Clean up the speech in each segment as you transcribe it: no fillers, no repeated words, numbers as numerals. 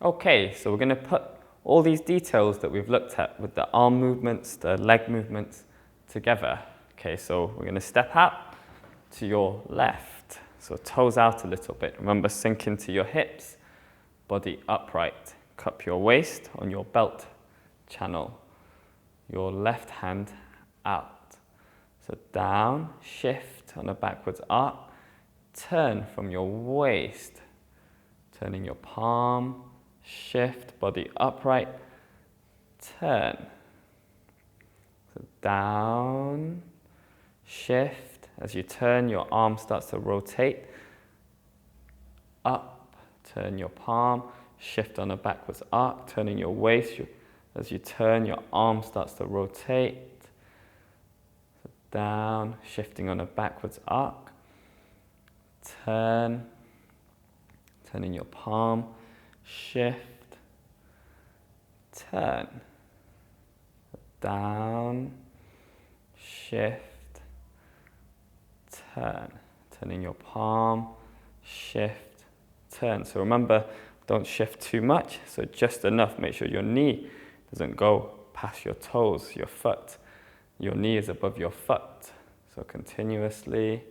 Okay, so we're going to put all these details that we've looked at with the arm movements, the leg movements together. Okay, so we're going to step out to your left. So toes out a little bit. Remember, sink into your hips, body upright. Cup your waist on your belt channel. Your left hand out. So down, shift on a backwards arc. Turn from your waist. Turning your palm, shift, body upright, turn. So down, shift. As you turn, your arm starts to rotate. Up, turn your palm, shift on a backwards arc, turning your waist. As you turn, your arm starts to rotate. So down, shifting on a backwards arc. Turn, turning your palm, shift, turn, down, shift, turn, turning your palm, shift, turn. So remember, don't shift too much, so just enough. Make sure your knee doesn't go past your toes, your foot. Your knee is above your foot. So continuously,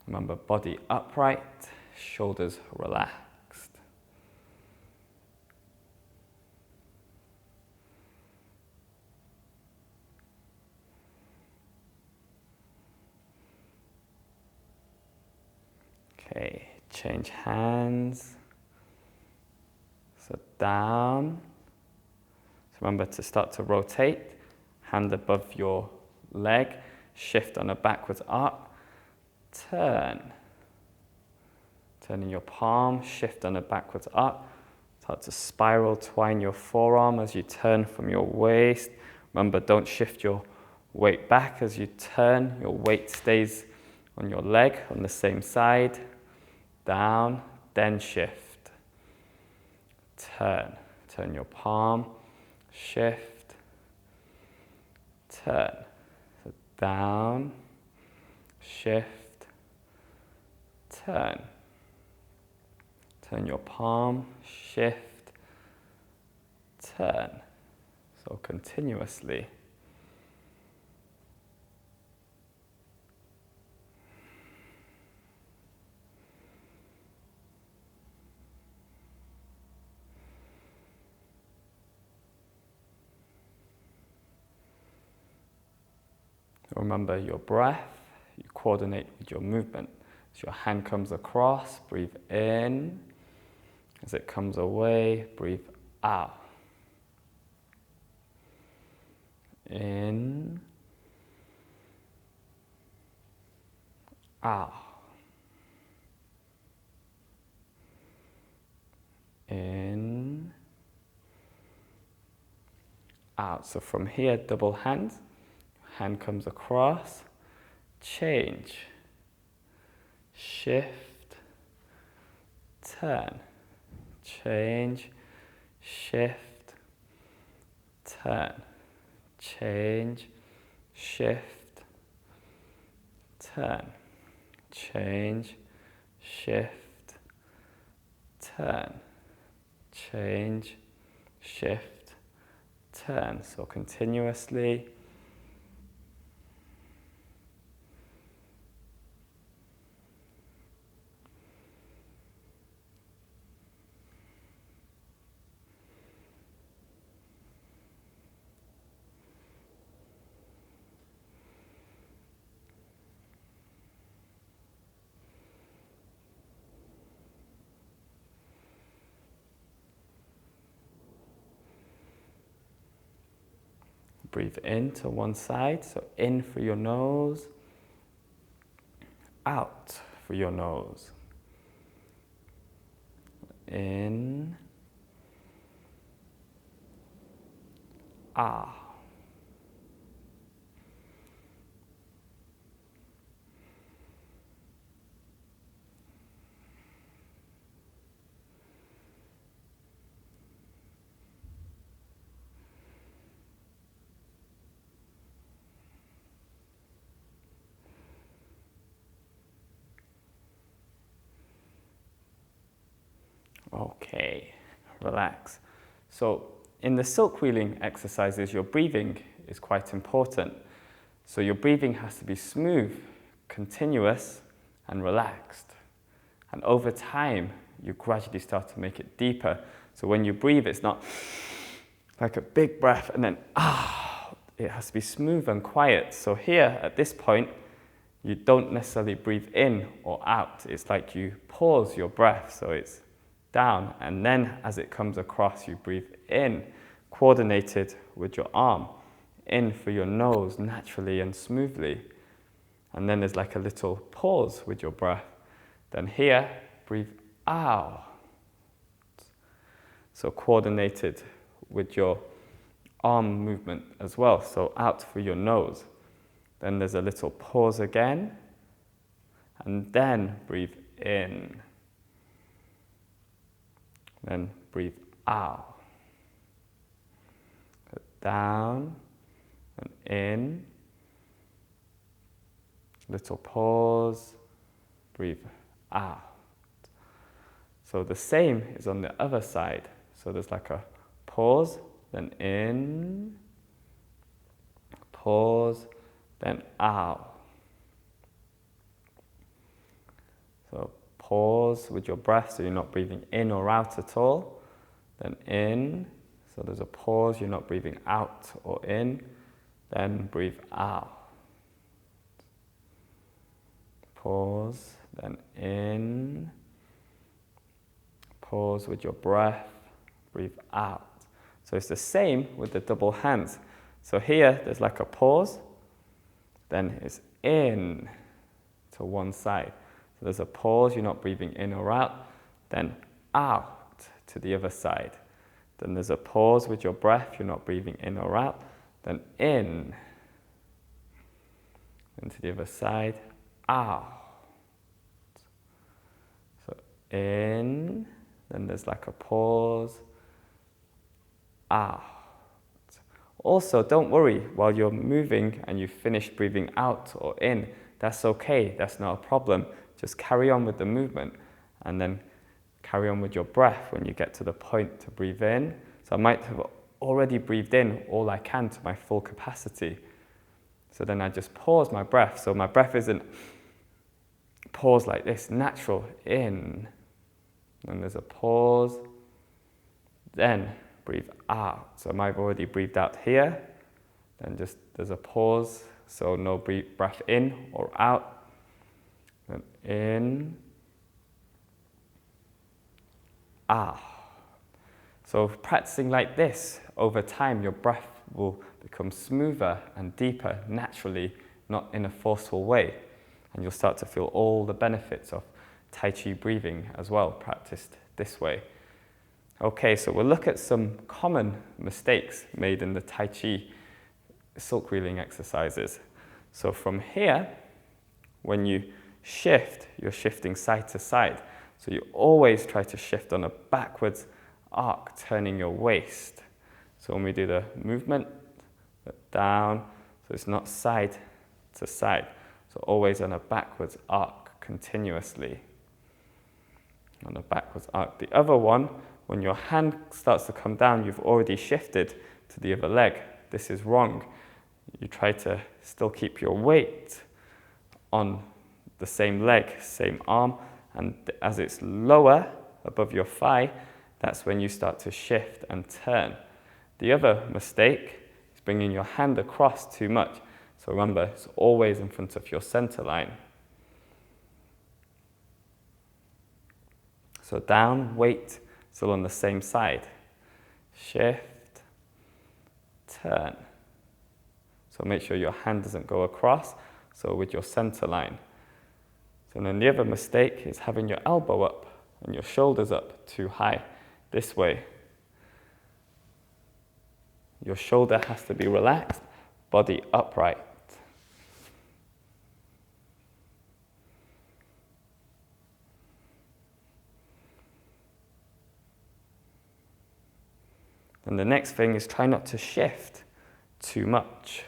remember, body upright, shoulders relaxed. Okay, change hands. So down. So remember to start to rotate, hand above your leg, shift on a backwards arc, turn. Turning your palm, shift on a backwards arc. Start to spiral, twine your forearm as you turn from your waist. Remember, don't shift your weight back as you turn. Your weight stays on your leg on the same side. Down, then shift. Turn. Turn your palm, shift, turn. So down, shift, turn. Turn your palm, shift, turn. So continuously. Remember your breath, you coordinate with your movement. As your hand comes across, breathe in. As it comes away, breathe out. In, out. In, out. So from here, double hands. Hand comes across, change, shift, turn, change, shift, turn, change, shift, turn, change, shift, turn, change, shift, turn. So continuously. Breathe in to one side, so in for your nose, out for your nose. In, out. Okay, relax. So in the silk wheeling exercises, your breathing is quite important. So your breathing has to be smooth, continuous, and relaxed. And over time, you gradually start to make it deeper. So when you breathe, it's not like a big breath and then it has to be smooth and quiet. So here, at this point, you don't necessarily breathe in or out. It's like you pause your breath, so it's down, and then as it comes across, you breathe in, coordinated with your arm, in through your nose naturally and smoothly. And then there's like a little pause with your breath. Then here, breathe out. So coordinated with your arm movement as well, so out through your nose. Then there's a little pause again, and then breathe in. Then breathe out. Down and in. Little pause, breathe out. So the same is on the other side. So there's like a pause, then in, pause, then out. So pause with your breath, so you're not breathing in or out at all. Then in, so there's a pause, you're not breathing out or in. Then breathe out. Pause, then in. Pause with your breath, breathe out. So it's the same with the double hands. So here, there's like a pause, then it's in to one side. So there's a pause, you're not breathing in or out, then out to the other side. Then there's a pause with your breath, you're not breathing in or out, then in. Then to the other side, out. So in, then there's like a pause, out. Also, don't worry while you're moving and you finish breathing out or in. That's okay, that's not a problem. Just carry on with the movement and then carry on with your breath when you get to the point to breathe in. So I might have already breathed in all I can to my full capacity. So then I just pause my breath. So my breath isn't pause like this, natural, in. Then there's a pause, then breathe out. So I might have already breathed out here, then just there's a pause, so no breath in or out. Then in, out. So practicing like this, over time your breath will become smoother and deeper naturally, not in a forceful way. And you'll start to feel all the benefits of Tai Chi breathing as well, practiced this way. Okay, so we'll look at some common mistakes made in the Tai Chi silk wheeling exercises. So from here, when you shift, you're shifting side to side. So you always try to shift on a backwards arc, turning your waist. So when we do the movement, down, so it's not side to side. So always on a backwards arc, continuously. On a backwards arc. The other one, when your hand starts to come down, you've already shifted to the other leg. This is wrong. You try to still keep your weight on the same leg, same arm, and as it's lower above your thigh, that's when you start to shift and turn. The other mistake is bringing your hand across too much. So remember, it's always in front of your center line. So down, weight, still on the same side. Shift, turn. So make sure your hand doesn't go across, so with your center line. So then the other mistake is having your elbow up and your shoulders up too high, this way. Your shoulder has to be relaxed, body upright. And the next thing is try not to shift too much.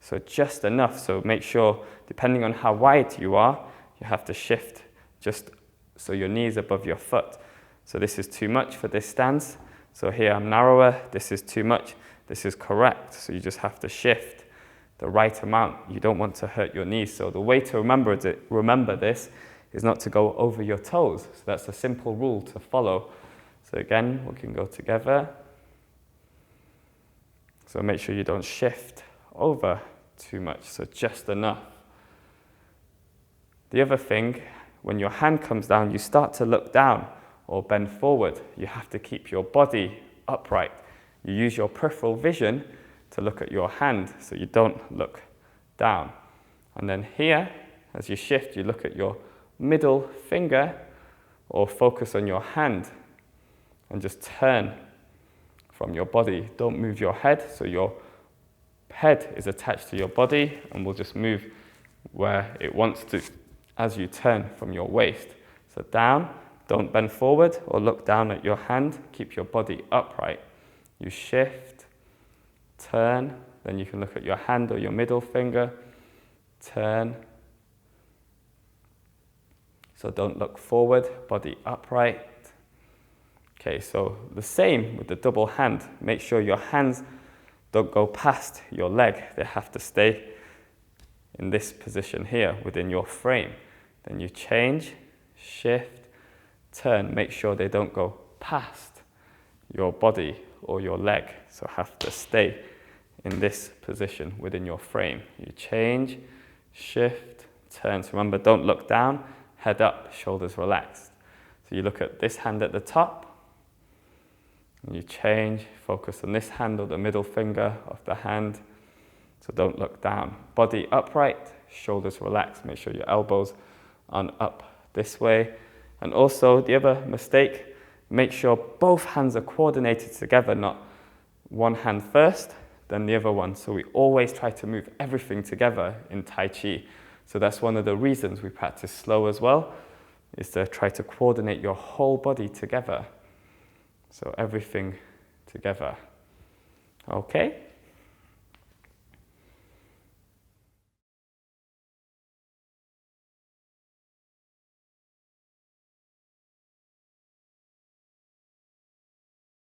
So just enough, so make sure, depending on how wide you are, you have to shift just so your knee is above your foot. So this is too much for this stance. So here I'm narrower, this is too much, this is correct. So you just have to shift the right amount. You don't want to hurt your knees. So the way to remember this is not to go over your toes. So that's a simple rule to follow. So again, we can go together. So make sure you don't shift over too much, so just enough. The other thing, when your hand comes down, you start to look down or bend forward. You have to keep your body upright. You use your peripheral vision to look at your hand so you don't look down. And then here, as you shift, you look at your middle finger or focus on your hand and just turn from your body. Don't move your head, so your head is attached to your body and will just move where it wants to as you turn from your waist. So down, don't bend forward or look down at your hand, keep your body upright. You shift, turn, then you can look at your hand or your middle finger, turn. So don't look forward, body upright. Okay, so the same with the double hand. Make sure your hands don't go past your leg. They have to stay in this position here within your frame. Then you change, shift, turn. Make sure they don't go past your body or your leg. So have to stay in this position within your frame. You change, shift, turn. So remember, don't look down, head up, shoulders relaxed. So you look at this hand at the top, and you change, focus on this hand or the middle finger of the hand. So don't look down. Body upright, shoulders relaxed. Make sure your elbows aren't up this way. And also the other mistake, make sure both hands are coordinated together, not one hand first, then the other one. So we always try to move everything together in Tai Chi. So that's one of the reasons we practice slow as well, is to try to coordinate your whole body together. So everything together. Okay?